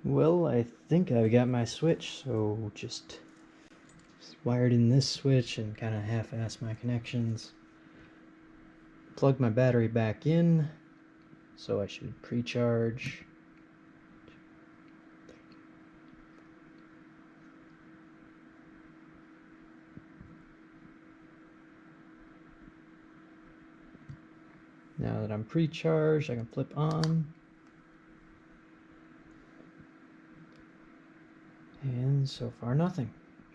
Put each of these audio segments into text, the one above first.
Well, I think I've got my switch, so just wired in this switch and kind of half-ass my connections. Plug my battery back in, so I should pre-charge. Now that I'm pre-charged, I can flip on. And so far nothing,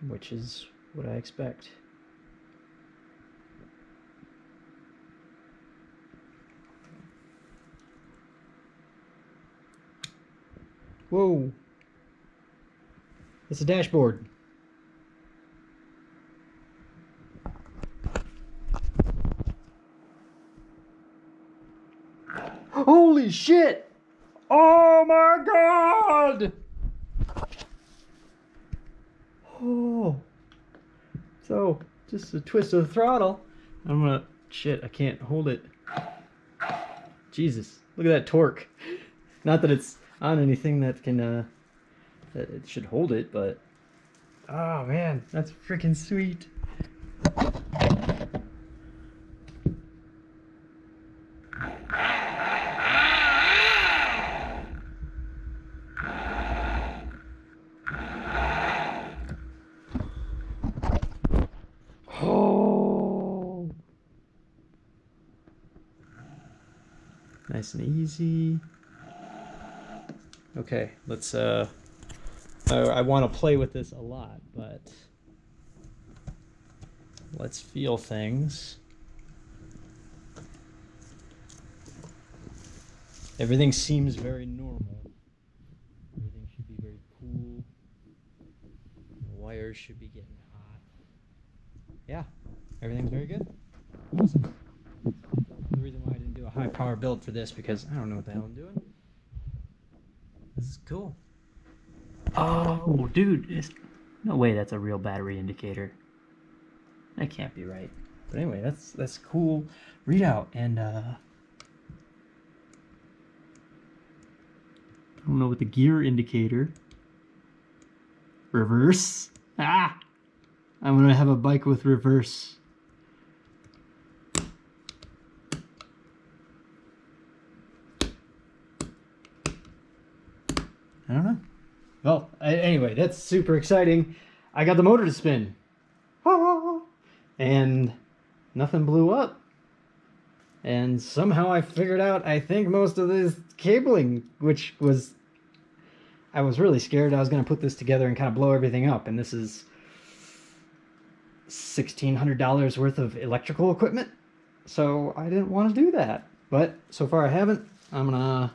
which is what I expect. Whoa! It's a dashboard. Holy shit! Oh my god! Oh. So, just a twist of the throttle. I'm gonna... Shit, I can't hold it. Jesus, look at that torque. Not that it's on anything that can, that it should hold it, but... Oh man, that's freaking sweet. Oh! Nice and easy. Okay, let's, I want to play with this a lot, but let's feel things. Everything seems very normal. Everything should be very cool. The wires should be getting hot. Yeah, everything's very good. Awesome. The reason why I didn't do a high power build for this, because I don't know what the hell I'm doing. This is cool. Oh, dude, no way that's a real battery indicator. That can't be right. But anyway, that's cool readout, and I don't know what the gear indicator. Reverse. Ah! I'm gonna have a bike with reverse. I don't know. Well, anyway, that's super exciting. I got the motor to spin. And nothing blew up. And somehow I figured out, I think, most of this cabling, which was... I was really scared I was going to put this together and kind of blow everything up. And this is $1,600 worth of electrical equipment. So I didn't want to do that. But so far I haven't. I'm going to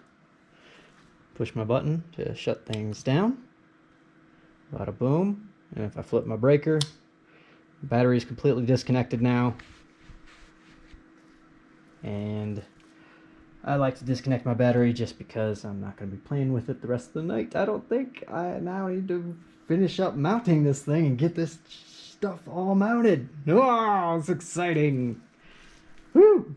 push my button to shut things down. Bada boom. And if I flip my breaker, the battery is completely disconnected now. And I like to disconnect my battery just because I'm not going to be playing with it the rest of the night. I don't think. I now need to finish up mounting this thing and get this stuff all mounted. Oh, it's exciting. Woo!